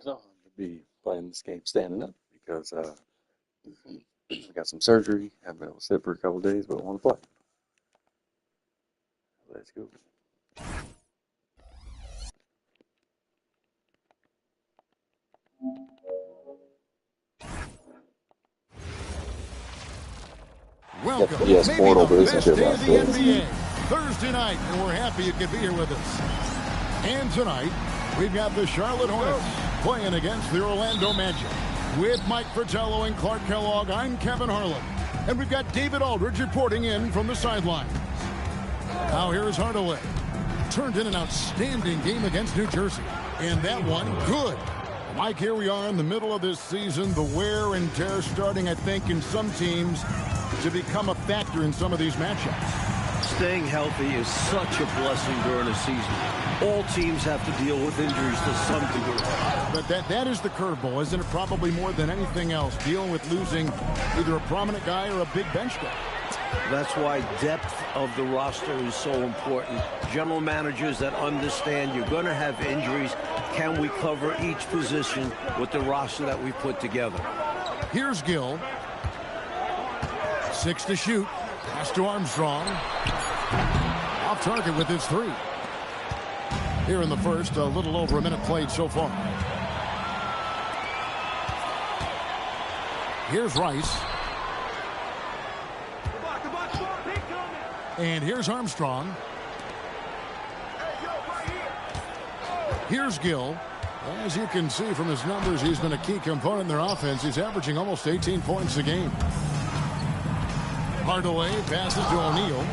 So I'm going to be playing this game standing up because I got some surgery. Haven't been able to sit for a couple of days, but I want to play. Let's go. Welcome. Yes, Maybe portal, the but best isn't day it of the NBA. Thursday night, and we're happy you could be here with us. And tonight, we've got the Charlotte Hornets playing against the Orlando Magic. With Mike Fratello and Clark Kellogg, I'm Kevin Harlan. And we've got David Aldridge reporting in from the sidelines. Now here's Hardaway. Turned in an outstanding game against New Jersey. And that one, good. Mike, here we are in the middle of this season. The wear and tear starting, I think, in some teams to become a factor in some of these matchups. Staying healthy is such a blessing during a season. All teams have to deal with injuries to some degree. But that is the curveball, isn't it? Probably more than anything else, dealing with losing either a prominent guy or a big bench guy. That's why depth of the roster is so important. General managers that understand you're going to have injuries. Can we cover each position with the roster that we put together? Here's Gill. 6 to shoot. Pass to Armstrong. Off target with his 3. Here in the first, a little over a minute played so far. Here's Rice. And here's Armstrong. Here's Gill. As you can see from his numbers, he's been a key component in their offense. He's averaging almost 18 points a game. Hardaway passes to O'Neal.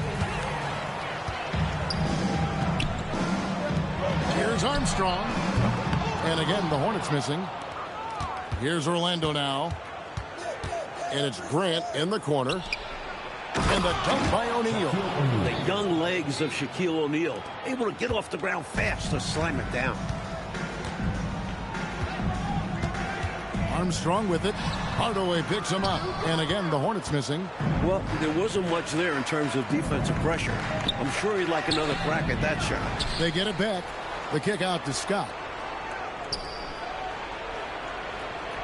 Here's Armstrong. And again, the Hornets missing. Here's Orlando now. And it's Grant in the corner. And the dunk by O'Neal. The young legs of Shaquille O'Neal, able to get off the ground fast to slam it down. Armstrong with it. Hardaway picks him up. And again, the Hornets missing. Well, there wasn't much there in terms of defensive pressure. I'm sure he'd like another crack at that shot. They get it back. The kick out to Scott.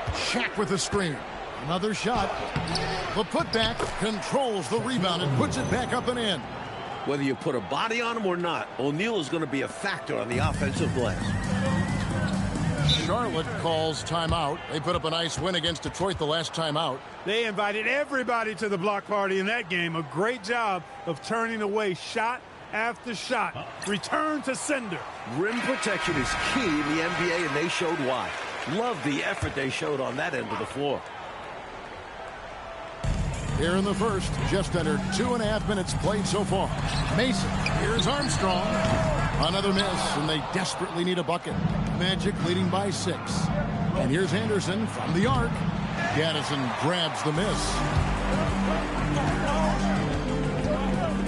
Shaq with the screen. Another shot. The putback controls the rebound and puts it back up and in. Whether you put a body on him or not, O'Neal is going to be a factor on the offensive glass. Charlotte calls timeout. They put up a nice win against Detroit the last time out. They invited everybody to the block party in that game. A great job of turning away shot after shot. Return to sender. Rim protection is key in the NBA, and they showed why. Love the effort they showed on that end of the floor. Here in the first, just under 2.5 minutes played so far. Mason, here's Armstrong. Another miss, and they desperately need a bucket. Magic leading by 6. And here's Anderson from the arc. Gaddison grabs the miss.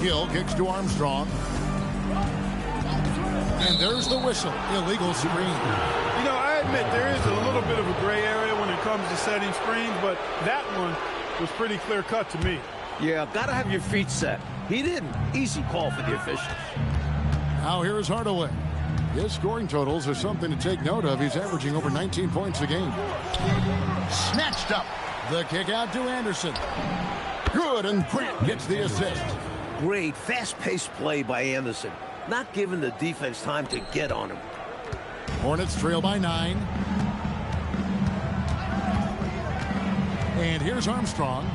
Gill kicks to Armstrong. And there's the whistle. Illegal screen. You know, I admit there is a little bit of a gray area when it comes to setting screens, but that one was pretty clear cut to me. Yeah, gotta have your feet set. He didn't. Easy call for the officials. Now here's Hardaway. His scoring totals are something to take note of. He's averaging over 19 points a game. Snatched up. The kick out to Anderson. Good, and Grant gets the assist. Great, fast-paced play by Anderson. Not giving the defense time to get on him. Hornets trail by 9. And here's Armstrong.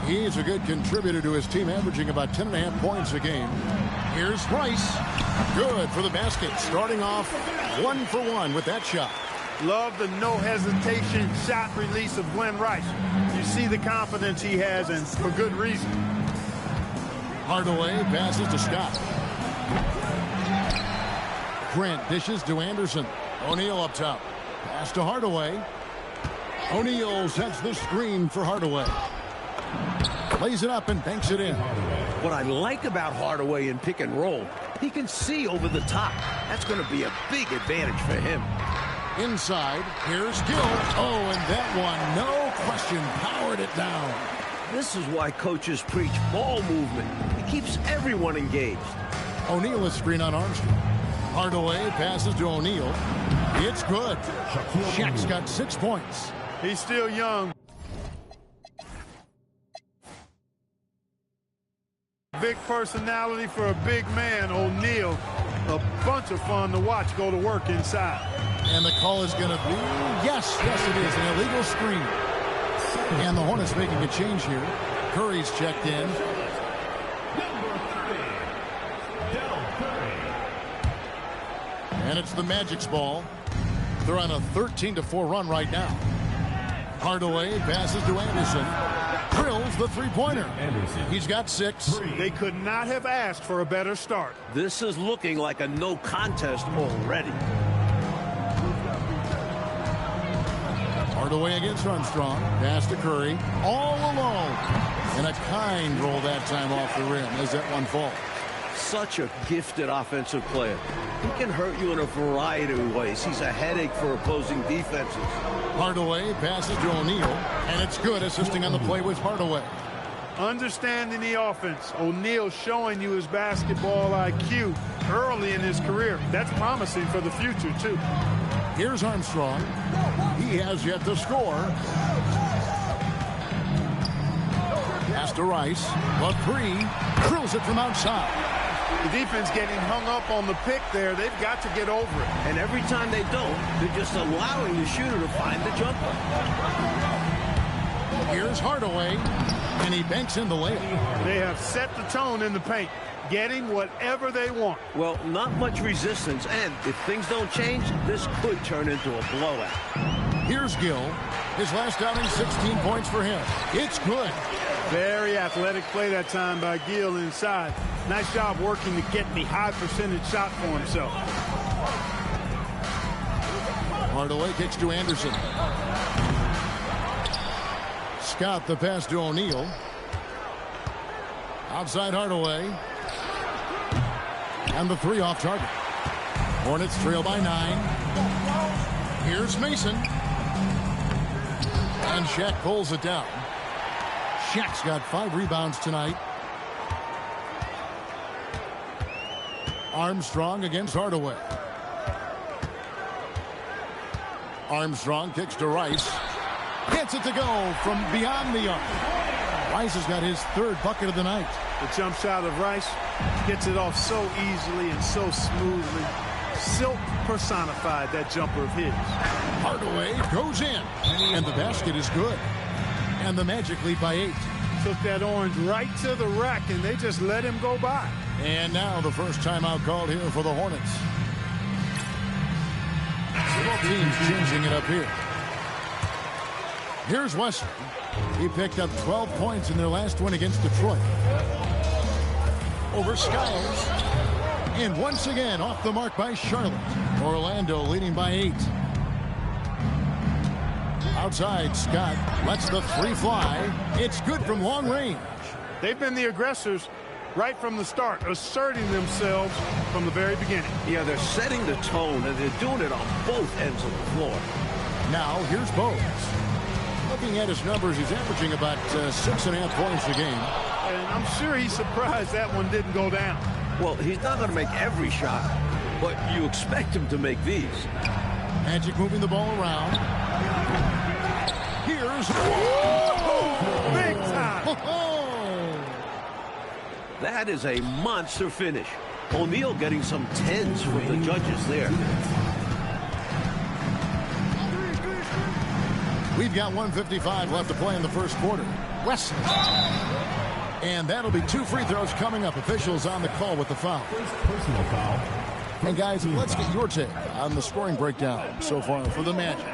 He's a good contributor to his team, averaging about 10.5 points a game. Here's Rice. Good for the basket. Starting off 1 for 1 with that shot. Love the no-hesitation shot release of Glenn Rice. You see the confidence he has, and for good reason. Hardaway passes to Scott. Grant dishes to Anderson. O'Neal up top. Pass to Hardaway. O'Neal sets the screen for Hardaway. Lays it up and banks it in. What I like about Hardaway in pick and roll, he can see over the top. That's going to be a big advantage for him. Inside, here's Gill. Oh, and that one, no question, powered it down. This is why coaches preach ball movement. It keeps everyone engaged. O'Neal is screen on Armstrong. Hardaway passes to O'Neal. It's good. Shaq's got 6 points. He's still young. Big personality for a big man, O'Neal. A bunch of fun to watch go to work inside. And the call is going to be, yes, it is, an illegal screen. And the Hornets making a change here. Curry's checked in. And it's the Magic's ball. They're on a 13-4 run right now. Hardaway passes to Anderson. Drills the three-pointer. He's got 6. They could not have asked for a better start. This is looking like a no contest already. Hardaway against Armstrong. Pass to Curry. All alone. And a kind roll that time off the rim as that one falls. Such a gifted offensive player. He can hurt you in a variety of ways. He's a headache for opposing defenses. Hardaway passes to O'Neal, and it's good. Assisting on the play with Hardaway. Understanding the offense. O'Neal showing you his basketball IQ early in his career. That's promising for the future, too. Here's Armstrong. He has yet to score. Pass to Rice. The 3. Drills it from outside. The defense getting hung up on the pick there. They've got to get over it. And every time they don't, they're just allowing the shooter to find the jumper. Here's Hardaway, and he banks in the layup. They have set the tone in the paint, getting whatever they want. Well, not much resistance, and if things don't change, this could turn into a blowout. Here's Gill. His last outing, 16 points for him. It's good. Very athletic play that time by Gill inside. Nice job working to get the high percentage shot for himself. Hardaway kicks to Anderson. Scott the pass to O'Neal. Outside Hardaway. And the 3 off target. Hornets trail by 9. Here's Mason. And Shaq pulls it down. Shaq's got 5 rebounds tonight. Armstrong against Hardaway. Armstrong kicks to Rice. Gets it to go from beyond the arc. Rice has got his 3rd bucket of the night. The jump shot of Rice gets it off so easily and so smoothly. Silk personified that jumper of his. Hardaway goes in. And the basket is good. And the Magic lead by 8. Took that orange right to the rack, and they just let him go by. And now the first timeout called here for the Hornets. Both teams changing it up here. Here's Wesley. He picked up 12 points in their last win against Detroit. Over Skiles. And once again off the mark by Charlotte. Orlando leading by 8. Outside, Scott lets the 3 fly. It's good from long range. They've been the aggressors right from the start, asserting themselves from the very beginning. Yeah, they're setting the tone, and they're doing it on both ends of the floor. Now, here's Bowes. Looking at his numbers, he's averaging about 6.5 points a game. And I'm sure he's surprised that one didn't go down. Well, he's not going to make every shot, but you expect him to make these. Magic moving the ball around. Here's... Big time! That is a monster finish. O'Neal getting some 10s from the judges there. We've got 1:55 left to play in the first quarter. Wesley. And that'll be 2 free throws coming up. Officials on the call with the foul. Personal foul. And guys, let's get your take on the scoring breakdown so far for the Magic.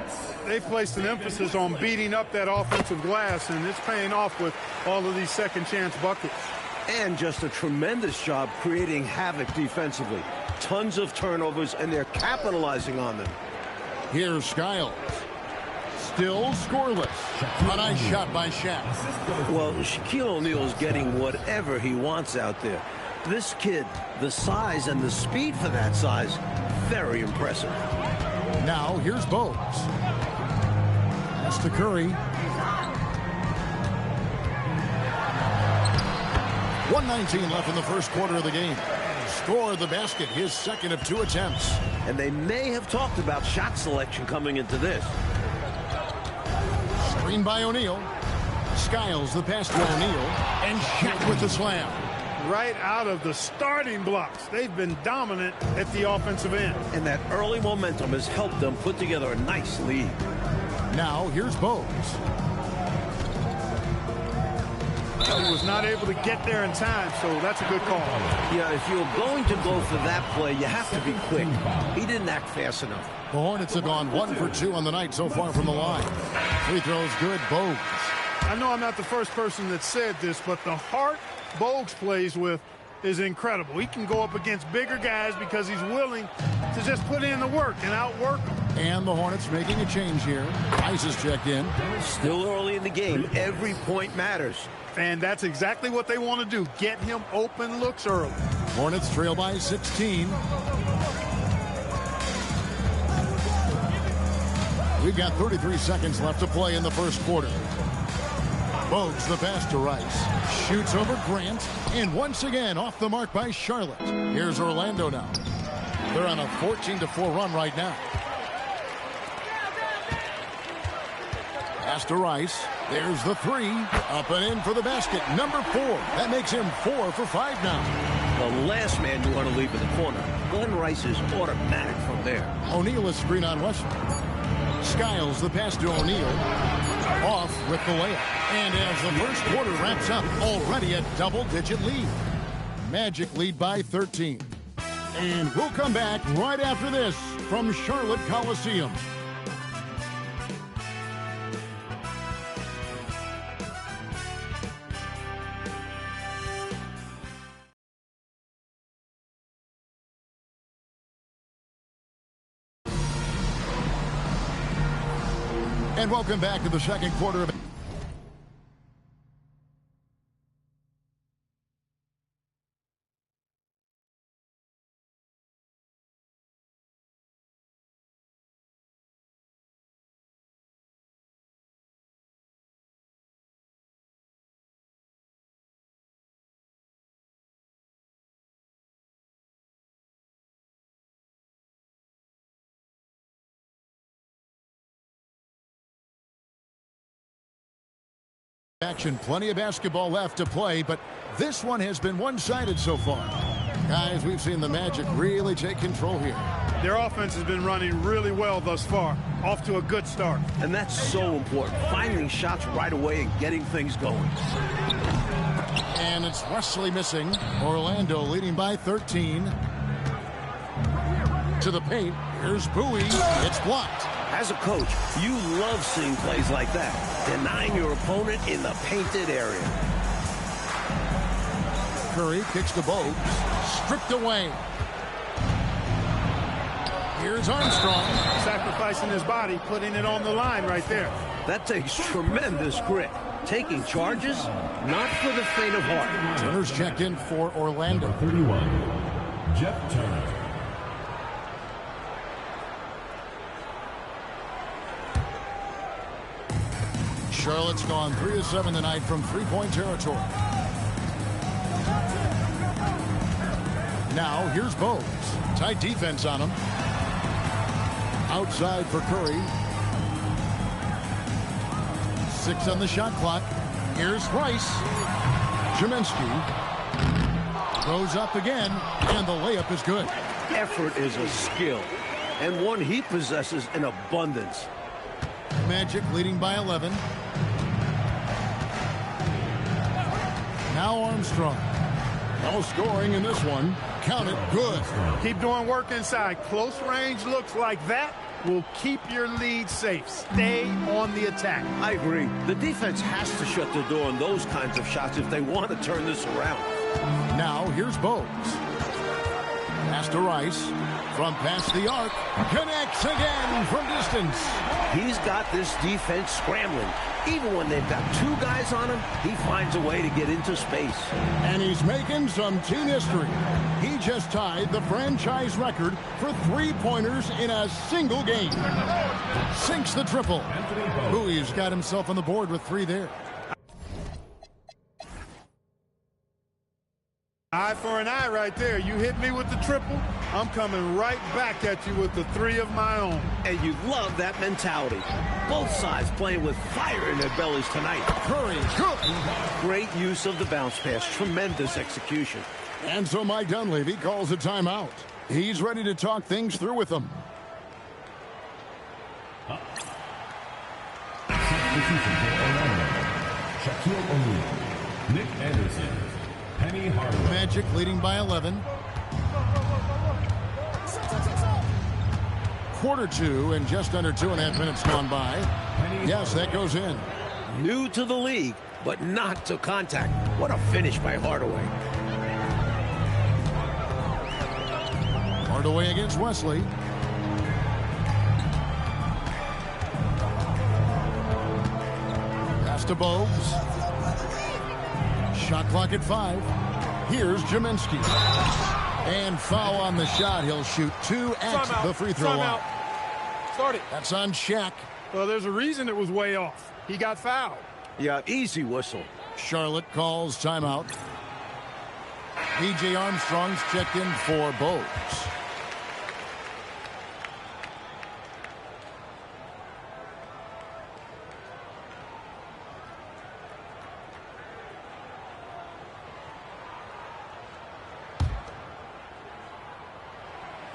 They've placed an emphasis on beating up that offensive glass, and it's paying off with all of these second chance buckets. And just a tremendous job creating havoc defensively. Tons of turnovers, and they're capitalizing on them. Here's Skiles. Still scoreless. A nice shot by Shaq. Well, Shaquille O'Neal's getting whatever he wants out there. This kid, the size and the speed for that size, very impressive. Now, here's Bowes. That's to Curry. 1:19 left in the first quarter of the game. score the basket, his second of 2 attempts. And they may have talked about shot selection coming into this. Screen by O'Neal. Skiles the pass to O'Neal. And Shaq with the slam. Right out of the starting blocks. They've been dominant at the offensive end. And that early momentum has helped them put together a nice lead. Now here's Bogues. He was not able to get there in time, so that's a good call. Yeah, if you're going to go for that play, you have to be quick. He didn't act fast enough. The Hornets have gone 1 for 2 on the night so far from the line. Free throws good, Bogues. I know I'm not the first person that said this, but the heart Bogues plays with is incredible. He can go up against bigger guys because he's willing to just put in the work and outwork them. And the Hornets making a change here. Ice is checked in. Still early in the game. Every point matters. And that's exactly what they want to do. Get him open looks early. Hornets trail by 16. We've got 33 seconds left to play in the first quarter. Bogues the pass to Rice. Shoots over Grant. And once again off the mark by Charlotte. Here's Orlando now. They're on a 14-4 run right now. Pass to Rice. There's the 3. Up and in for the basket. Number 4. That makes him 4 for 5 now. The last man you want to leave in the corner. Glenn Rice is automatic from there. O'Neal is screen on Westbrook. Skiles the pass to O'Neal. Off with the layup. And as the first quarter wraps up, already a double-digit lead. Magic lead by 13. And we'll come back right after this from Charlotte Coliseum. And welcome back to the second quarter of action. Plenty of basketball left to play, but this one has been one-sided so far. Guys, we've seen the Magic really take control here. Their offense has been running really well thus far. Off to a good start. And that's so important. Finding shots right away and getting things going. And it's Wesley missing. Orlando leading by 13. To the paint. Here's Bowie. It's blocked. As a coach, you love seeing plays like that. Denying your opponent in the painted area. Curry kicks to Bogues. Stripped away. Here's Armstrong. Sacrificing his body, putting it on the line right there. That takes tremendous grit. Taking charges, not for the faint of heart. Turner's checked in for Orlando. 31, Jeff Turner. Charlotte's gone 3 of 7 tonight from three-point territory. Now here's Bogues. Tight defense on him. Outside for Curry. 6 on the shot clock. Here's Rice. Kaminsky goes up again, and the layup is good. Effort is a skill, and one he possesses in abundance. Magic leading by 11. Now Armstrong. No scoring in this one. Count it good. Keep doing work inside. Close range looks like that will keep your lead safe. Stay on the attack. I agree. The defense has to shut the door on those kinds of shots if they want to turn this around. Now here's Bogues. Pass to Rice. From past the arc. Connects again from distance. He's got this defense scrambling. Even when they've got 2 guys on him, he finds a way to get into space. And he's making some team history. He just tied the franchise record for 3-pointers in a single game. Sinks the triple. Bowie's got himself on the board with 3 there. Eye for an point eye right there. You hit me with the triple, I'm coming right back at you with the 3 of my own. And you love that mentality. Both sides playing with fire in their bellies tonight. Curry, good. Great use of the bounce pass. Tremendous execution. And so Mike Dunleavy calls a timeout. He's ready to talk things through with them. Substitution for Orlando. Shaquille O'Neal, Nick Anderson, Penny Hardaway. Magic leading by 11. Quarter 2 and just under 2.5 minutes gone by. Yes, that goes in. New to the league, but not to contact. What a finish by Hardaway. Hardaway against Wesley. Pass to Bogues. Shot clock at 5. Here's Jaminski. And foul on the shot. He'll shoot 2 at the free throw line. Start it. That's on Shaq. Well, there's a reason it was way off. He got fouled. Yeah, easy whistle. Charlotte calls timeout. B.J. Armstrong's checked in for Bogues.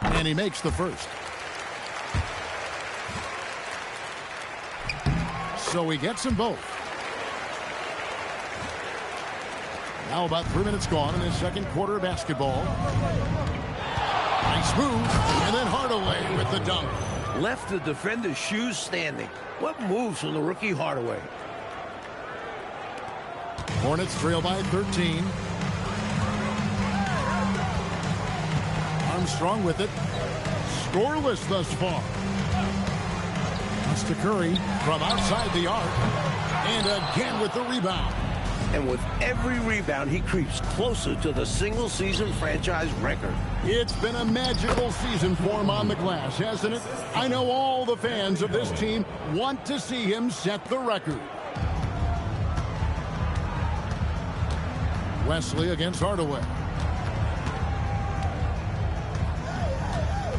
And he makes the first. So he gets them both. Now about 3 minutes gone in his second quarter of basketball. Nice move. And then Hardaway with the dunk. Left the defender's shoes standing. What moves from the rookie Hardaway? Hornets trail by 13. Armstrong with it. Scoreless thus far. Pass to Curry from outside the arc. And again with the rebound. And with every rebound, he creeps closer to the single-season franchise record. It's been a magical season for him on the glass, hasn't it? I know all the fans of this team want to see him set the record. Wesley against Hardaway.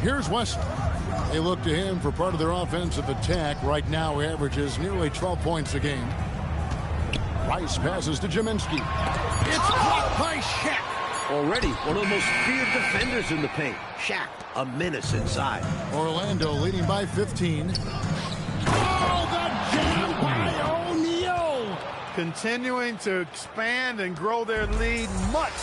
Here's Wesley. They look to him for part of their offensive attack. Right now, averages nearly 12 points a game. Rice passes to Jaminski. It's blocked by Shaq. Already one of the most feared defenders in the paint. Shaq, a menace inside. Orlando leading by 15. Oh, the jam by O'Neal. Continuing to expand and grow their lead, much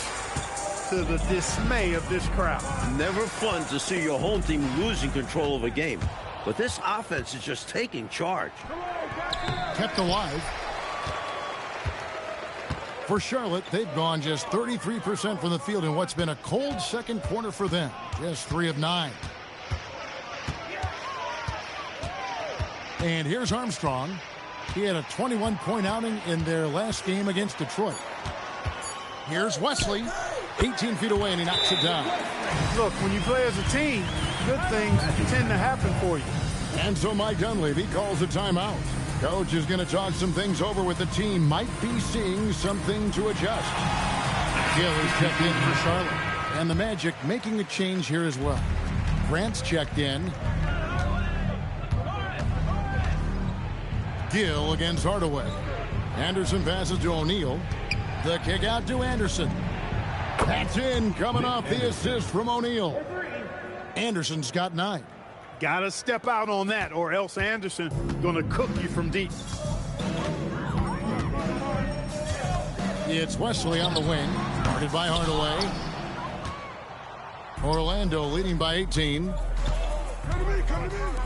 to the dismay of this crowd. Never fun to see your home team losing control of a game. But this offense is just taking charge. Kept alive. For Charlotte, they've gone just 33% from the field in what's been a cold second quarter for them. Just 3 of 9. And here's Armstrong. He had a 21-point outing in their last game against Detroit. Here's Wesley. 18 feet away, and he knocks it down. Look, when you play as a team, good things tend to happen for you. And so Mike Dunleavy calls a timeout. Coach is going to talk some things over with the team. Might be seeing something to adjust. Gill is checked in for Charlotte. And the Magic making a change here as well. Grant's checked in. Gill against Hardaway. Anderson passes to O'Neal. The kick out to Anderson. That's in, coming off the assist from O'Neal. Anderson's got 9. Got to step out on that, or else Anderson going to cook you from deep. It's Wesley on the wing, guarded by Hardaway. Orlando leading by 18.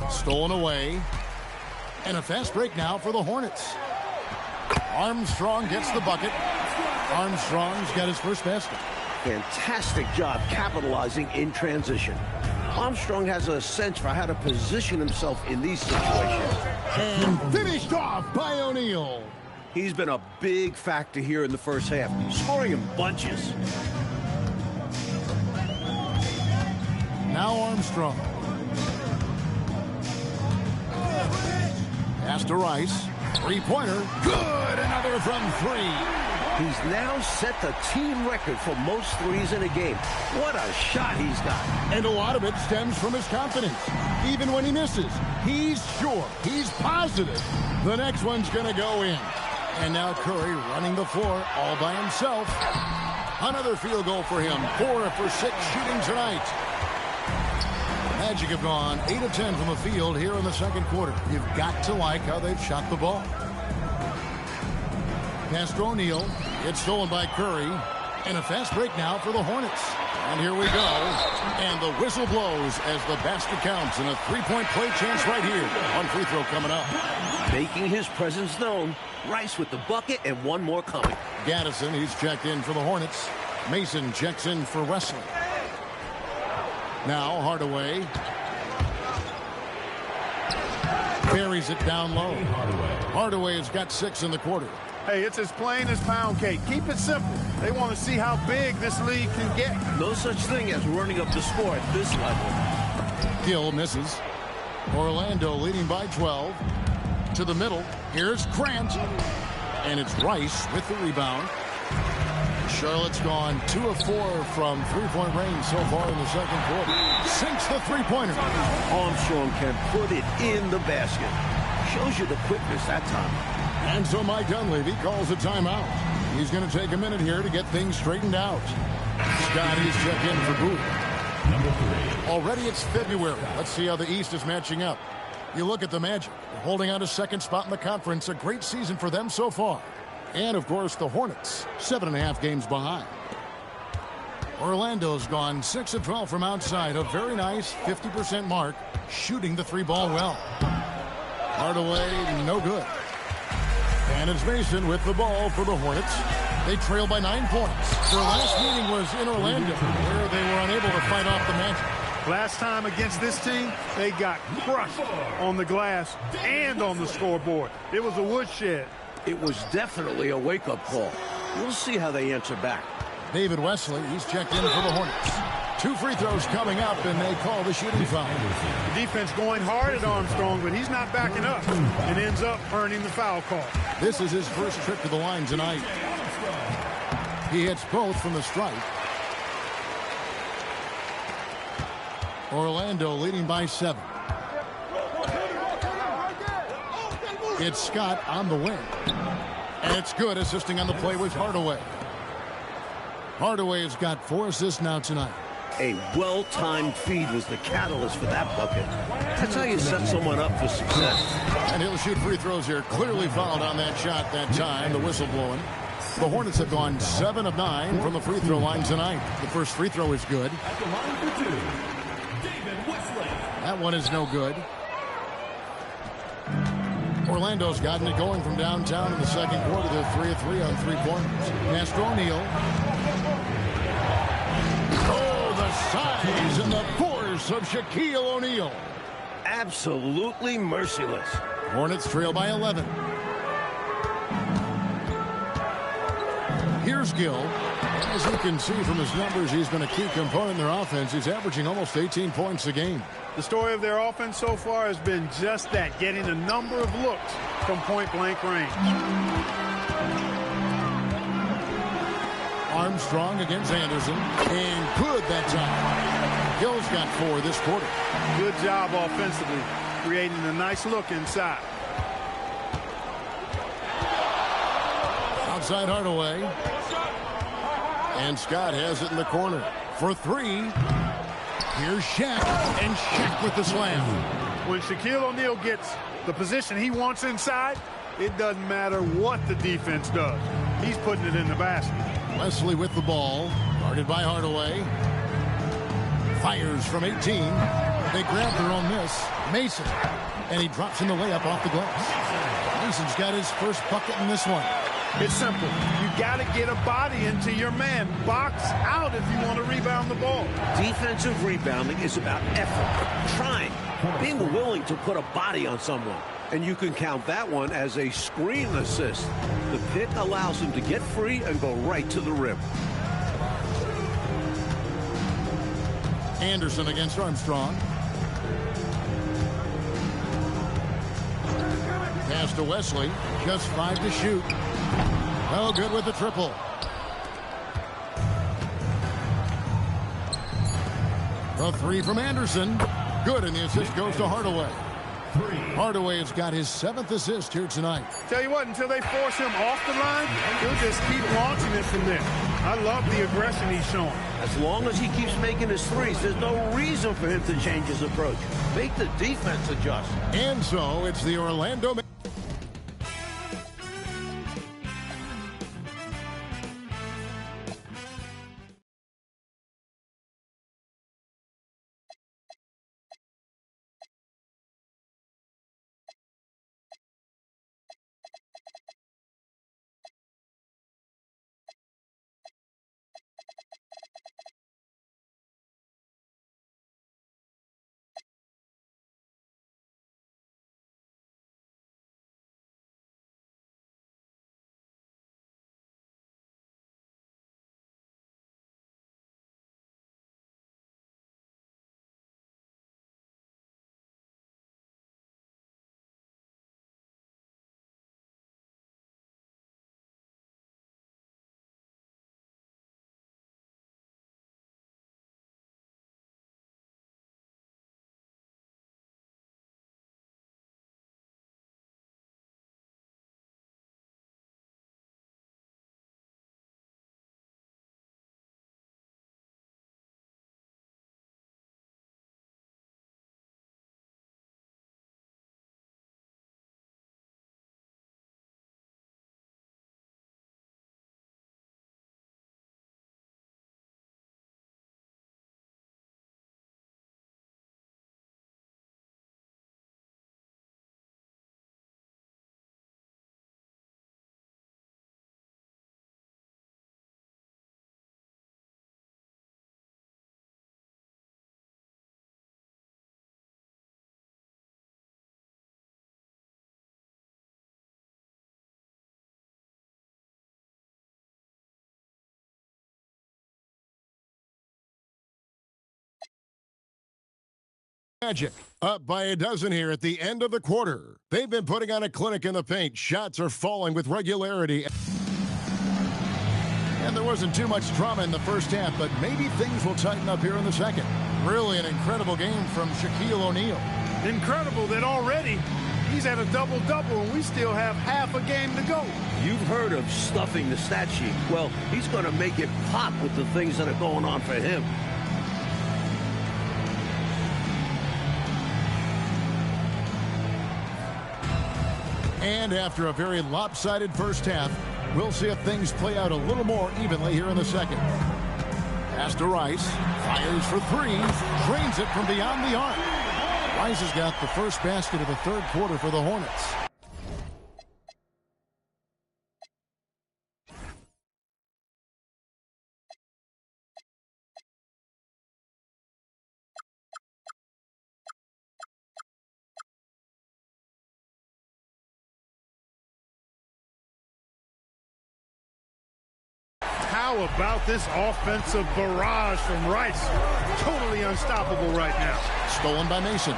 Stolen away. And a fast break now for the Hornets. Armstrong gets the bucket. Armstrong's got his first basket. Fantastic job capitalizing in transition. Armstrong has a sense for how to position himself in these situations. And finished off by O'Neal. He's been a big factor here in the first half, scoring in bunches. Now Armstrong. Pass to Rice. Three-pointer. Good. Another from 3. He's now set the team record for most threes in a game. What a shot he's got. And a lot of it stems from his confidence. Even when he misses, he's sure, he's positive the next one's going to go in. And now Curry running the floor all by himself. Another field goal for him. 4 for 6 shooting tonight. Magic have gone 8 of 10 from the field here in the second quarter. You've got to like how they've shot the ball. Pass to O'Neal. It's stolen by Curry. And a fast break now for the Hornets. And here we go. And the whistle blows as the basket counts. And a three-point play chance right here. One free throw coming up. Making his presence known. Rice with the bucket and one more coming. Gaddison, he's checked in for the Hornets. Mason checks in for Wesley. Now Hardaway. Carries it down low. Hardaway has got 6 in the quarter. Hey, it's as plain as pound cake. Keep it simple. They want to see how big this league can get. No such thing as running up the score at this level. Gill misses. Orlando leading by 12. To the middle. Here's Grant. And it's Rice with the rebound. Charlotte's gone 2 of 4 from three-point range so far in the second quarter. Sinks the three-pointer. Armstrong can put it in the basket. Shows you the quickness that time. And so Mike Dunleavy calls a timeout. He's going to take a minute here to get things straightened out. Scotty's check in for Booth. Number 3. Already it's February. Let's see how the East is matching up. You look at the Magic. They're holding on to second spot in the conference. A great season for them so far. And, of course, the Hornets, 7.5 games behind. Orlando's gone 6 of 12 from outside. A very nice 50% mark, shooting the 3-ball well. Hardaway, no good. And it's Mason with the ball for the Hornets. They trail by 9 points. Their last meeting was in Orlando, where they were unable to fight off the Magic. Last time against this team, they got crushed on the glass and on the scoreboard. It was a woodshed. It was definitely a wake-up call. We'll see how they answer back. David Wesley, he's checked in for the Hornets. 2 free throws coming up, and they call the shooting foul. The defense going hard at Armstrong, but he's not backing up and ends up earning the foul call. This is his first trip to the line tonight. He hits both from the stripe. Orlando leading by 7. It's Scott on the wing. And it's good. Assisting on the play was Hardaway. Hardaway has got 4 assists now tonight. A well-timed feed was the catalyst for that bucket. That's how you set someone up for success. And he'll shoot free throws here. Clearly fouled on that shot that time. The whistle blowing. The Hornets have gone 7 of 9 from the free throw line tonight. The first free throw is good. At the line for 2, David Wesley. That one is no good. Orlando's gotten it going from downtown in the second quarter. They're 3 of 3 on 3-pointers. Pass to O'Neal. Oh, the size and the force of Shaquille O'Neal. Absolutely merciless. Hornets trail by 11. Here's Gill. As you can see from his numbers, he's been a key component in their offense. He's averaging almost 18 points a game. The story of their offense so far has been just that, getting a number of looks from point-blank range. Armstrong against Anderson. And good that time. Gill's got 4 this quarter. Good job offensively, creating a nice look inside. Outside Hardaway. And Scott has it in the corner for 3. Here's Shaq. And Shaq with the slam. When Shaquille O'Neal gets the position he wants inside, it doesn't matter what the defense does. He's putting it in the basket. Wesley with the ball. Guarded by Hardaway. Fires from 18. They grab their own miss. Mason. And he drops in the layup off the glass. Mason's got his first bucket in this one. It's simple. You got to get a body into your man. Box out if you want to rebound the ball. Defensive rebounding is about effort, trying, being willing to put a body on someone. And you can count that one as a screen assist. The pick allows him to get free and go right to the rim. Anderson against Armstrong. Pass to Wesley. Just 5 to shoot. No good with the triple. The three from Anderson. Good, and the assist goes to Hardaway. Hardaway has got his 7th assist here tonight. Tell you what, until they force him off the line, he'll just keep launching it from there. I love the aggression he's showing. As long as he keeps making his threes, there's no reason for him to change his approach. Make the defense adjust. And so it's the Orlando Magic up by a dozen here at the end of the quarter. They've been putting on a clinic in the paint. Shots are falling with regularity. And there wasn't too much drama in the first half, but maybe things will tighten up here in the second. Really an incredible game from Shaquille O'Neal. Incredible that already he's at a double-double and we still have half a game to go. You've heard of stuffing the stat sheet. Well, he's going to make it pop with the things that are going on for him. And after a very lopsided first half, we'll see if things play out a little more evenly here in the second. Pass to Rice. Fires for three. Drains it from beyond the arc. Rice has got the first basket of the third quarter for the Hornets. How about this offensive barrage from Rice? Totally unstoppable right now. Stolen by Mason.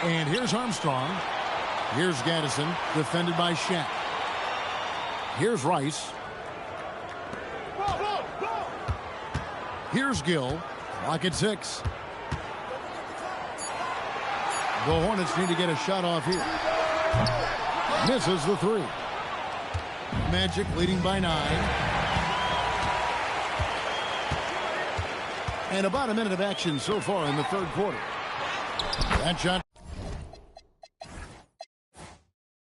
And here's Armstrong. Here's Gaddison, defended by Shaq. Here's Rice. Here's Gill. Clock at 6. The Hornets need to get a shot off here. Misses the three. Magic leading by 9. And about a minute of action so far in the third quarter. That shot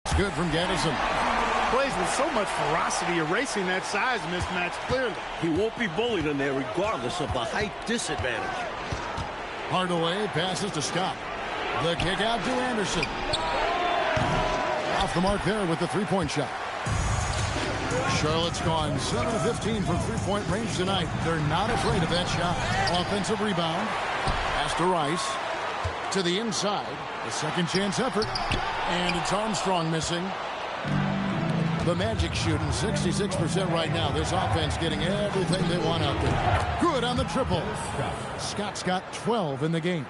is good from Gaddison. Plays with so much ferocity, erasing that size mismatch clearly. He won't be bullied in there regardless of the height disadvantage. Hardaway passes to Scott. The kick out to Anderson. Off the mark there with the three-point shot. Charlotte's gone 7 of 15 from three-point range tonight. They're not afraid of that shot. Offensive rebound. Pass to Rice. To the inside. A second chance effort. And it's Armstrong missing. The Magic shooting 66% right now. This offense getting everything they want out there. Good on the triple. Scott's got 12 in the game.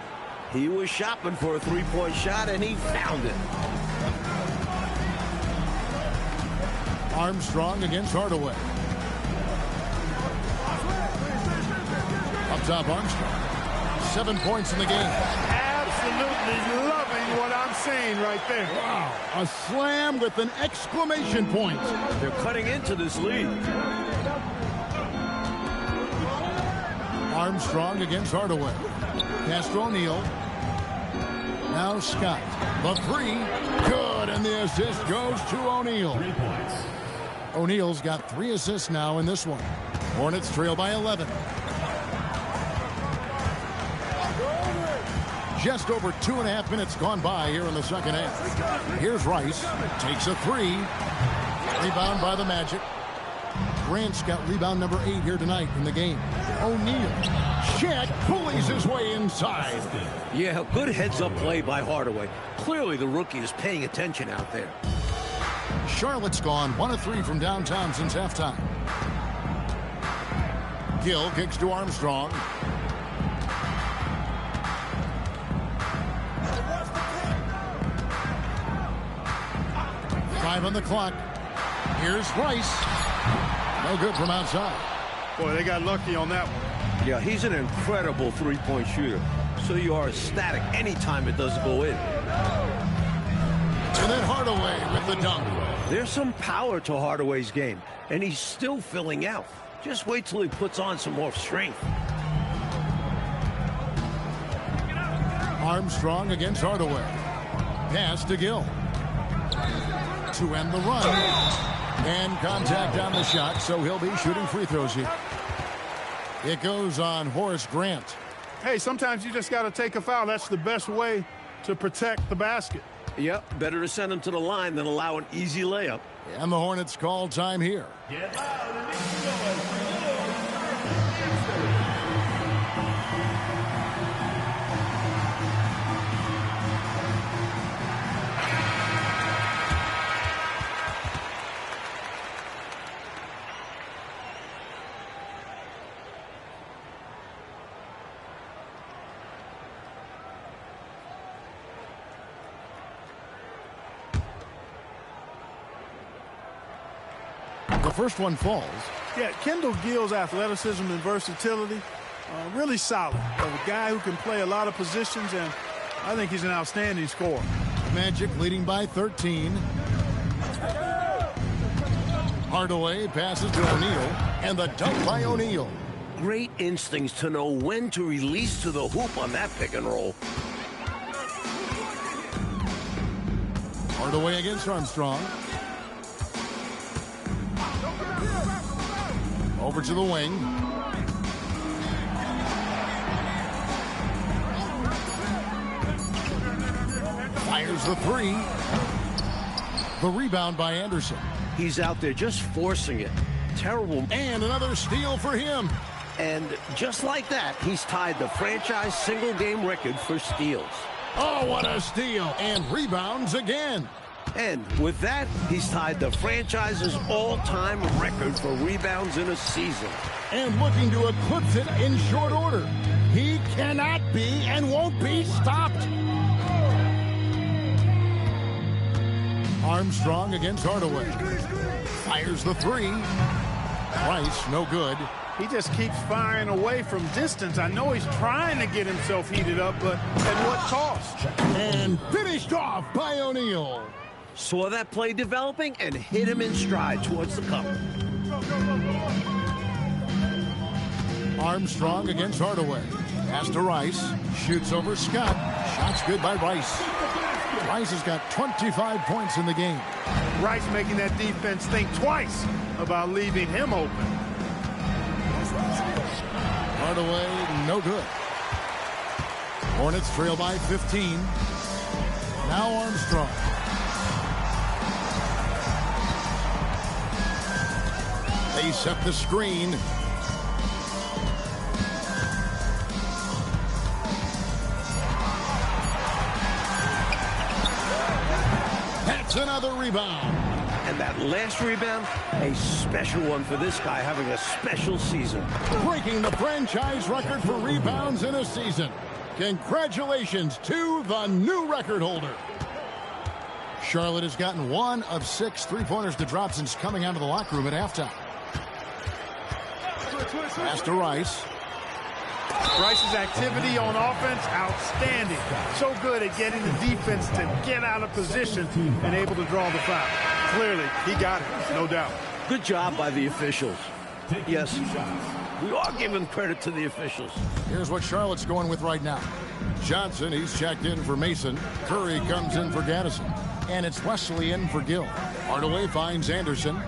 He was shopping for a three-point shot, and he found it. Armstrong against Hardaway. Up top, Armstrong. 7 points in the game. Absolutely loving what I'm seeing right there. Wow, a slam with an exclamation point. They're cutting into this lead. Armstrong against Hardaway. Castro O'Neal. Now Scott. The three. Good, and the assist goes to O'Neal. 3 points. O'Neal's got 3 assists now in this one. Hornets trail by 11. Just over 2.5 minutes gone by here in the second half. Here's Rice. Takes a 3. Rebound by the Magic. Grant's got rebound number 8 here tonight in the game. O'Neal. Shaq pulleys his way inside. Yeah, good heads-up play by Hardaway. Clearly the rookie is paying attention out there. Charlotte's gone 1 of 3 from downtown since halftime. Gill kicks to Armstrong. Five on the clock. Here's Rice. No good from outside. Boy, they got lucky on that one. Yeah, he's an incredible three-point shooter. So you are ecstatic anytime it doesn't go in. And then Hardaway with the dunk. There's some power to Hardaway's game, and he's still filling out. Just wait till he puts on some more strength. Armstrong against Hardaway. Pass to Gill. To end the run. And contact on the shot, so he'll be shooting free throws here. It goes on Horace Grant. Hey, sometimes you just got to take a foul. That's the best way to protect the basket. Yep, better to send him to the line than allow an easy layup. And the Hornets call time here. Get loud and make some noise. The first one falls. Yeah, Kendall Gill's athleticism and versatility, really solid. A guy who can play a lot of positions, and I think he's an outstanding scorer. Magic leading by 13. Hardaway passes to O'Neal, and the dunk by O'Neal. Great instincts to know when to release to the hoop on that pick and roll. Hardaway against Armstrong. Over to the wing. Fires the three. The rebound by Anderson. He's out there just forcing it. Terrible. And another steal for him. And just like that, he's tied the franchise single-game record for steals. Oh, what a steal. And rebounds again. And with that, he's tied the franchise's all-time record for rebounds in a season. And looking to eclipse it in short order. He cannot be and won't be stopped. Armstrong against Hardaway. Fires the three. Rice, no good. He just keeps firing away from distance. I know he's trying to get himself heated up, but at what cost? And finished off by O'Neal. Saw that play developing and hit him in stride towards the cup. Armstrong against Hardaway. Pass to Rice. Shoots over Scott. Shot's good by Rice. Rice has got 25 points in the game. Rice making that defense think twice about leaving him open. Hardaway, no good. Hornets trail by 15. Now Armstrong. They set the screen. That's another rebound. And that last rebound, a special one for this guy, having a special season. Breaking the franchise record for rebounds in a season. Congratulations to the new record holder. Charlotte has gotten 1 of 6 three-pointers to drop since coming out of the locker room at halftime. Pass to Rice. Rice's activity on offense, outstanding. So good at getting the defense to get out of position and able to draw the foul. Clearly, he got it, no doubt. Good job by the officials. Yes, we are giving credit to the officials. Here's what Charlotte's going with right now. Johnson, he's checked in for Mason. Curry comes in for Gaddison. And it's Wesley in for Gill. Hardaway finds Anderson.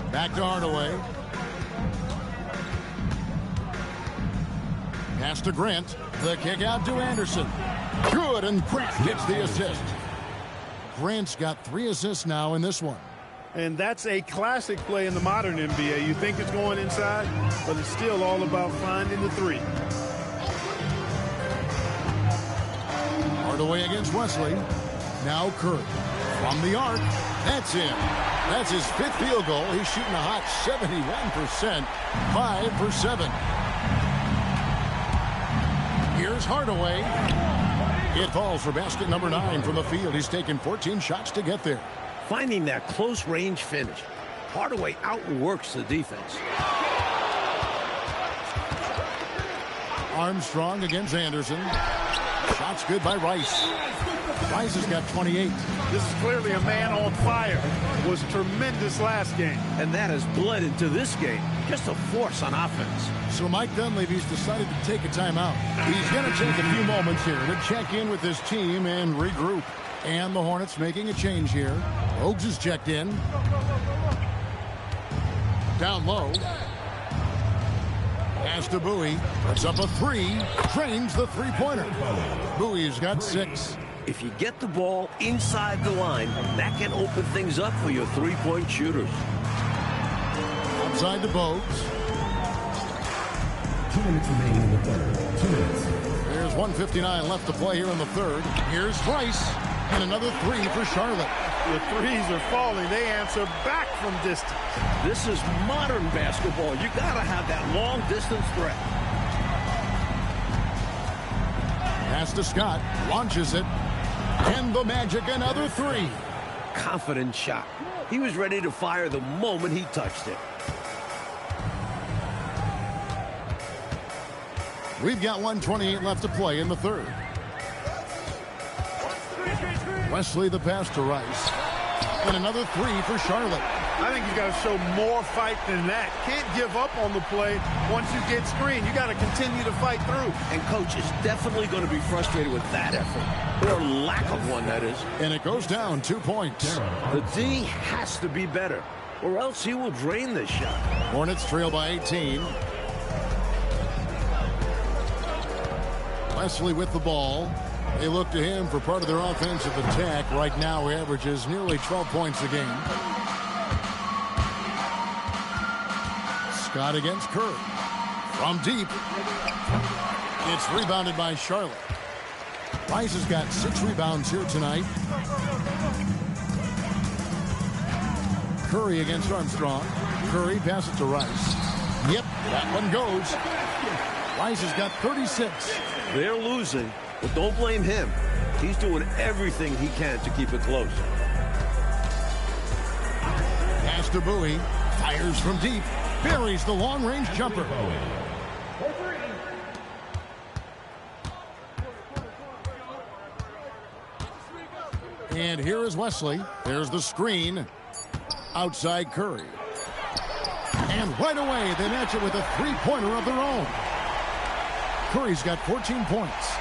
Back to Hardaway. Pass to Grant. The kick out to Anderson. Good, and Grant gets the assist. Grant's got 3 assists now in this one. And that's a classic play in the modern NBA. You think it's going inside, but it's still all about finding the 3. Hardaway against Wesley. Now Curry. From the arc. That's in. That's his 5th field goal. He's shooting a hot 71%. 5 for 7. Here's Hardaway. It falls for basket number 9 from the field. He's taken 14 shots to get there. Finding that close-range finish. Hardaway outworks the defense. Armstrong against Anderson. Shots good by Rice. Rice has got 28. This is clearly a man on fire. Was tremendous last game. And that has bled into this game. Just a force on offense. So Mike Dunleavy's decided to take a timeout. He's going to take a few moments here to check in with his team and regroup. And the Hornets making a change here. Oaks is checked in. Down low. Pass to Bowie. Puts up a 3. Drains the three-pointer. Bowie's got 6. If you get the ball inside the line, that can open things up for your three-point shooters. Outside to Bogues. 2 minutes remaining in the third. 2 minutes. There's 1:59 left to play here in the third. Here's Rice. And another 3 for Charlotte. The threes are falling. They answer back from distance. This is modern basketball. You got to have that long-distance threat. Pass to Scott. Launches it. And the Magic another 3. Confident shot. He was ready to fire the moment he touched it. We've got 1:28 left to play in the third. Wesley the pass to Rice. And another 3 for Charlotte. I think you got to show more fight than that. Can't give up on the play once you get screened. You got to continue to fight through. And coach is definitely going to be frustrated with that effort. Or lack of one, that is. And it goes down 2 points. The D has to be better, or else he will drain this shot. Hornets trail by 18. Wesley with the ball. They look to him for part of their offensive attack. Right now, he averages nearly 12 points a game. Scott against Curry. From deep. It's rebounded by Charlotte. Rice has got 6 rebounds here tonight. Curry against Armstrong. Curry passes to Rice. Yep, that one goes. Rice has got 36. They're losing, but don't blame him. He's doing everything he can to keep it close. Pass to Bowie. Fires from deep. Buries the long-range jumper. And here is Wesley. There's the screen. Outside Curry. And right away, they match it with a three-pointer of their own. Curry's got 14 points.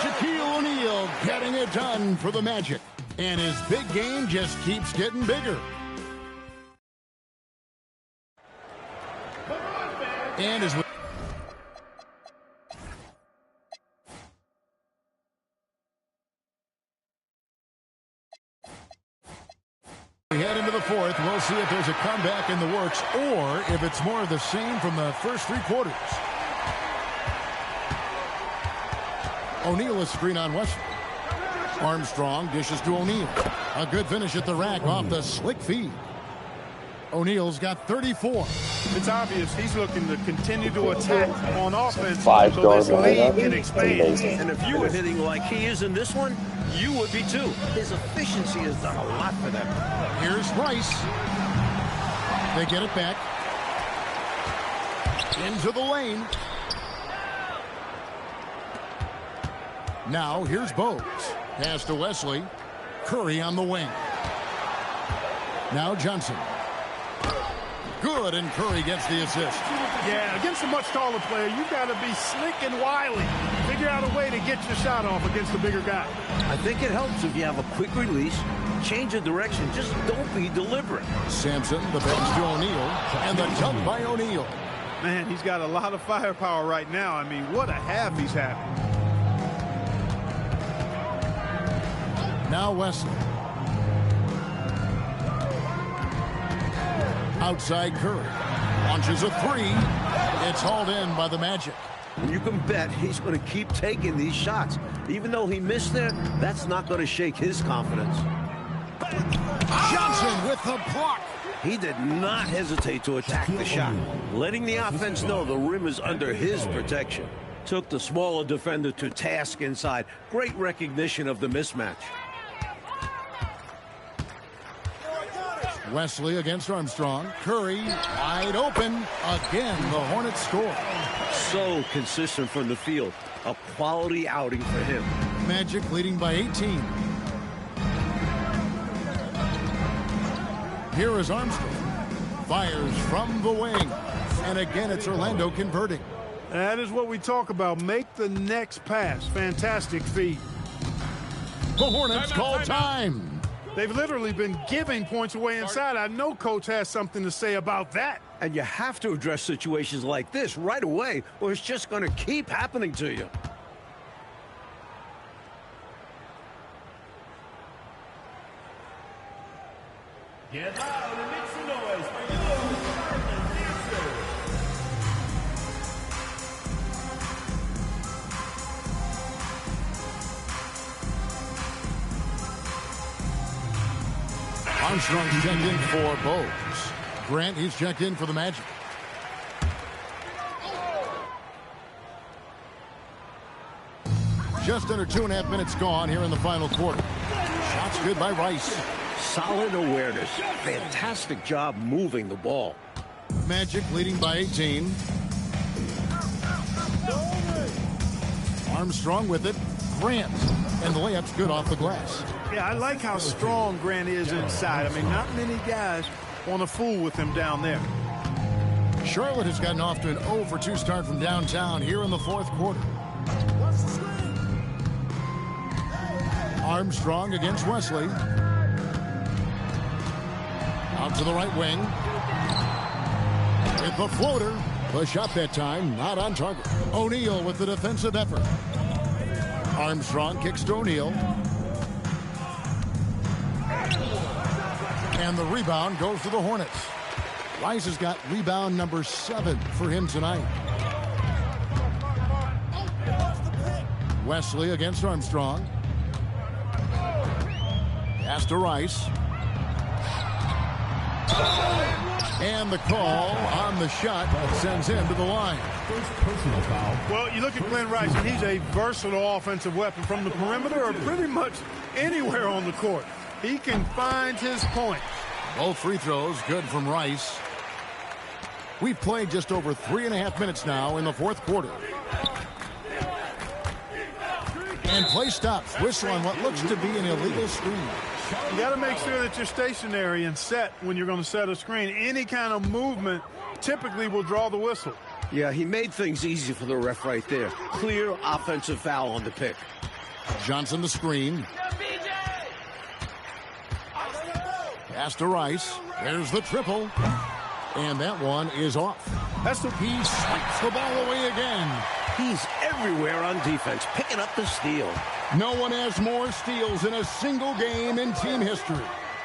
Shaquille O'Neal getting it done for the Magic. And his big game just keeps getting bigger. And as we head into the fourth, we'll see if there's a comeback in the works or if it's more of the same from the first 3 quarters. O'Neal is screen on Wesley. Armstrong dishes to O'Neal. A good finish at the rack off the slick feed. O'Neal's got 34. It's obvious he's looking to continue to attack on offense so Five-star this lead lineup. can expand. Amazing. And if you were hitting like he is in this one, you would be too. His efficiency has done a lot for them. Here's Rice. They get it back. Into the lane. Now here's Bogues. Pass to Wesley. Curry on the wing. Now Johnson. Good, and Curry gets the assist. Yeah, against a much taller player, you've got to be slick and wily. Figure out a way to get your shot off against the bigger guy. I think it helps if you have a quick release, change of direction, just don't be deliberate. Sampson, the pass to O'Neal, and the dunk by O'Neal. Man, he's got a lot of firepower right now. I mean, what a half he's having. Now Wesley. Outside Curry. Launches a three. It's hauled in by the Magic. And you can bet he's going to keep taking these shots. Even though he missed there, that's not going to shake his confidence. Johnson with the block. He did not hesitate to attack the shot, letting the offense know the rim is under his protection. Took the smaller defender to task inside. Great recognition of the mismatch. Wesley against Armstrong. Curry wide open. Again, the Hornets score. So consistent from the field. A quality outing for him. Magic leading by 18. Here is Armstrong. Fires from the wing. And again, it's Orlando converting. That is what we talk about. Make the next pass. Fantastic feed. The Hornets call time. They've literally been giving points away inside. I know Coach has something to say about that. And you have to address situations like this right away, or it's just going to keep happening to you. Get loud and make some noise for you. Armstrong's checked in for Bogues. Grant, he's checked in for the Magic. Just under 2.5 minutes gone here in the final quarter. Shots good by Rice. Solid awareness. Fantastic job moving the ball. Magic leading by 18. Armstrong with it. Grant. And the layup's good off the glass. Yeah, I like how strong Grant is inside. I mean, not many guys want to fool with him down there. Charlotte has gotten off to an 0 for 2 start from downtown here in the fourth quarter. Armstrong against Wesley. Out to the right wing. With the floater. The shot that time, not on target. O'Neal with the defensive effort. Armstrong kicks to O'Neal. And the rebound goes to the Hornets. Rice has got rebound number 7 for him tonight. Wesley against Armstrong. Pass to Rice. And the call on the shot sends him to the line. First personal foul. Well, you look at Glenn Rice, and he's a versatile offensive weapon from the perimeter or pretty much anywhere on the court. He can find his point. Both free throws good from Rice. We've played just over 3.5 minutes now in the fourth quarter. And play stops. Whistle on what looks to be an illegal screen. You got to make sure that you're stationary and set when you're going to set a screen. Any kind of movement typically will draw the whistle. Yeah, he made things easy for the ref right there. Clear offensive foul on the pick. Johnson the screen. Pass to Rice. There's the triple. And that one is off. That's the He swipes the ball away again. He's everywhere on defense, picking up the steal. No one has more steals in a single game in team history.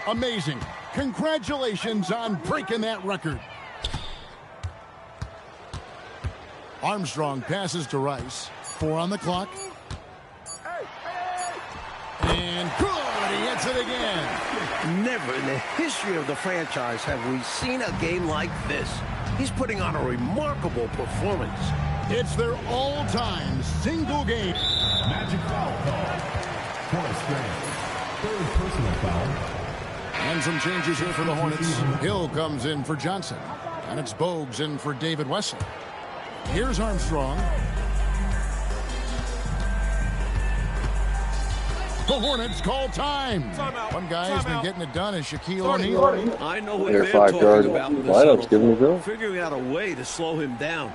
Amazing. Congratulations on breaking that record. Armstrong passes to Rice. 4 on the clock. And good. He hits hits it again. Never in the history of the franchise have we seen a game like this. He's putting on a remarkable performance. It's their all-time single game. Magic foul call. Force Grant. Third personal foul. And some changes here for the Hornets. Hill comes in for Johnson. And it's Bogues in for David Wesley. Here's Armstrong. The Hornets call time. One guy has been getting it done is Shaquille O'Neal. I know what Their they're 5-yard talking about in this lineup's huddle. giving me go. Figuring out a way to slow him down.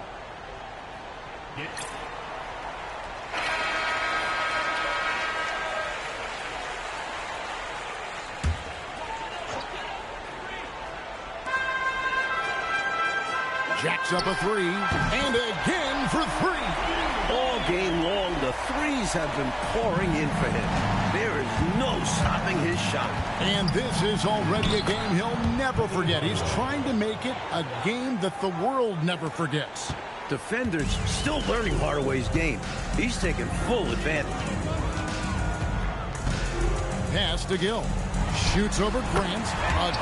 Jacks up a three, and again for three. All game long, the threes have been pouring in for him. There is no stopping his shot. And this is already a game he'll never forget. He's trying to make it a game that the world never forgets. Defenders still learning Hardaway's game. He's taking full advantage. Pass to Gill. Shoots over Grant.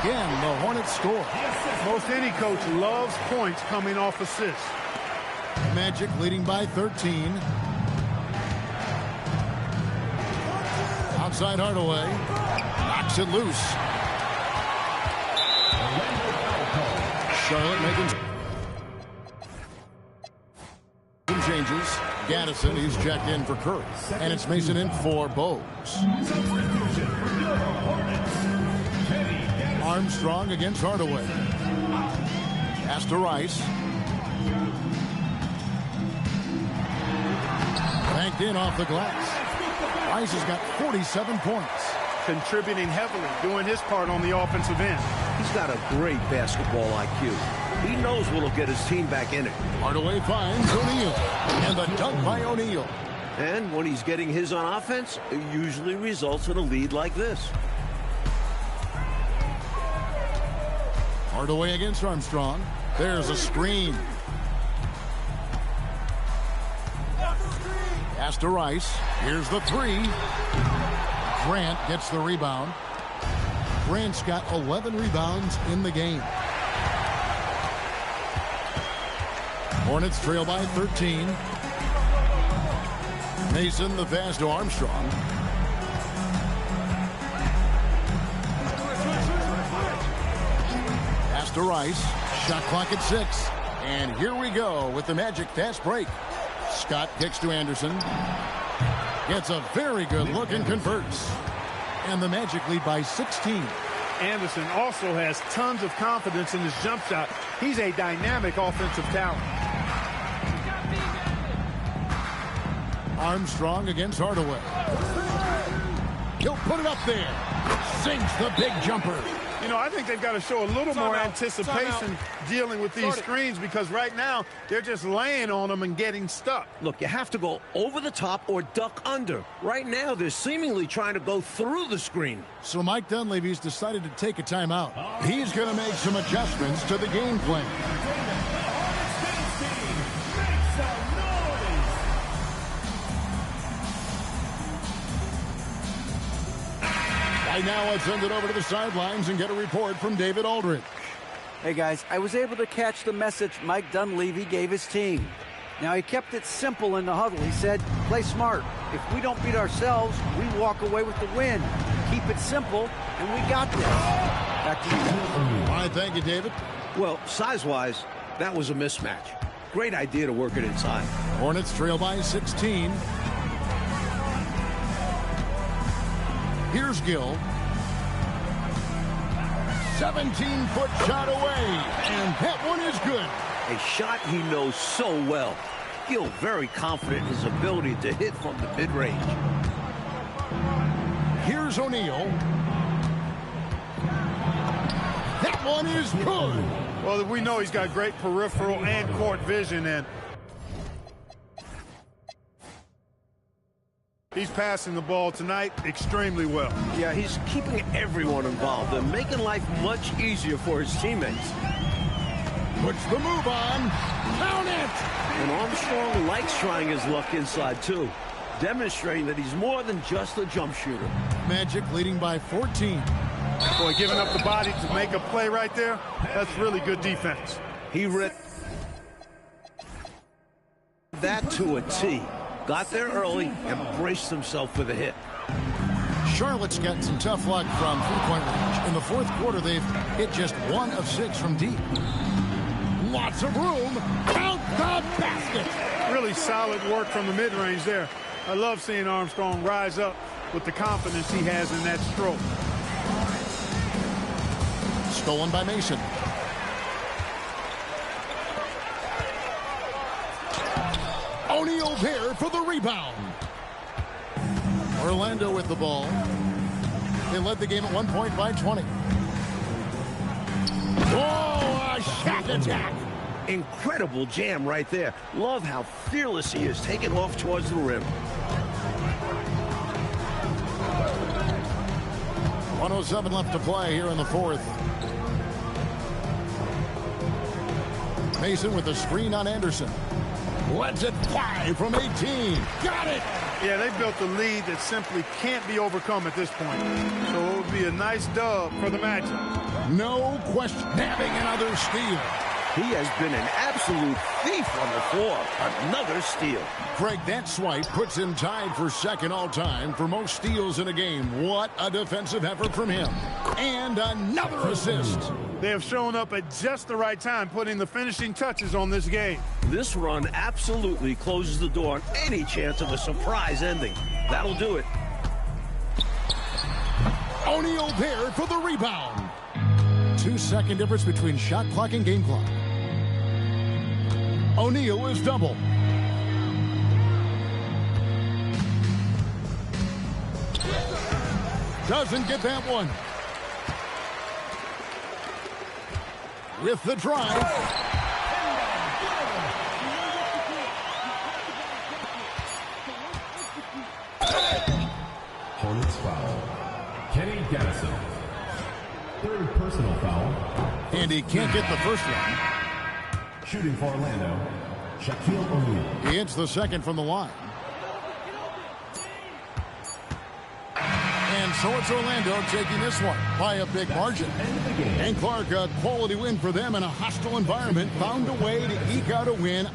Again, the Hornets score. Most any coach loves points coming off assists. Magic leading by 13. Outside Hardaway. Knocks it loose. Charlotte making some changes. Gaddison, he's checked in for Curry. And it's Mason in for Bogues. Armstrong against Hardaway. Pass to Rice. Banked in off the glass. Rice has got 47 points. Contributing heavily, doing his part on the offensive end. He's got a great basketball IQ. He knows what'll get his team back in it. Hardaway finds O'Neal. And the dunk by O'Neal. And when he's getting his on offense, it usually results in a lead like this. Hardaway against Armstrong. There's a screen. Pass to Rice. Here's the three. Grant gets the rebound. Grant's got 11 rebounds in the game. Hornets trail by 13. Mason the pass to Armstrong. Pass to Rice. Shot clock at 6. And here we go with the Magic fast break. Scott kicks to Anderson. Gets a very good look and converts. And the Magic lead by 16. Anderson also has tons of confidence in his jump shot. He's a dynamic offensive talent. Armstrong against Hardaway. He'll put it up there. Sinks the big jumper. You know, I think they've got to show a little more anticipation dealing with these screens, because right now they're just laying on them and getting stuck. Look, you have to go over the top or duck under. Right now, they're seemingly trying to go through the screen. So Mike Dunleavy's decided to take a timeout. He's going to make some adjustments to the game plan. Right now, let's send it over to the sidelines and get a report from David Aldridge. Hey, guys, I was able to catch the message Mike Dunleavy gave his team. Now, he kept it simple in the huddle. He said, play smart. If we don't beat ourselves, we walk away with the win. Keep it simple, and we got this. Back to you. All right, thank you, David. Well, size-wise, that was a mismatch. Great idea to work it inside. Hornets trail by 16. Here's Gill. 17-foot shot away, and that one is good. A shot he knows so well. Gill very confident in his ability to hit from the mid-range. Here's O'Neal. That one is good. Well, we know he's got great peripheral and court vision, and he's passing the ball tonight extremely well. Yeah, he's keeping everyone involved and making life much easier for his teammates. Puts the move on. Count it! And Armstrong likes trying his luck inside, too. demonstrating that he's more than just a jump shooter. Magic leading by 14. Boy, giving up the body to make a play right there, that's really good defense. He read that to a T. Got there early and braced himself for the hit. Charlotte's gotten some tough luck from three-point range. In the fourth quarter, they've hit just 1 of 6 from deep. Lots of room. Count the basket. Really solid work from the mid-range there. I love seeing Armstrong rise up with the confidence he has in that stroke. Stolen by Mason. O'Neal there for the rebound. Orlando with the ball. They led the game at 1 point by 20. Oh, a shot attack. Incredible jam right there. Love how fearless he is, taking off towards the rim. 1:07 left to play here in the fourth. Mason with a screen on Anderson. Lets it fly from 18. Got it! Yeah, they built a lead that simply can't be overcome at this point. So it would be a nice dub for the matchup. No question. Nabbing another steal. He has been an absolute thief on the floor. Another steal. Craig, that swipe puts him tied for second all-time for most steals in a game. What a defensive effort from him. And another assist. They have shown up at just the right time, putting the finishing touches on this game. This run absolutely closes the door on any chance of a surprise ending. That'll do it. O'Neal there for the rebound. 2-second difference between shot clock and game clock. O'Neal is double. Doesn't get that one. With the drive. Hornets foul. Kenny Gaddison. Third personal foul. And he can't get the first one. Shooting for Orlando, Shaquille O'Neal. He hits the second from the line. And so it's Orlando taking this one by a big margin. And Clark, a quality win for them in a hostile environment, found a way to eke out a win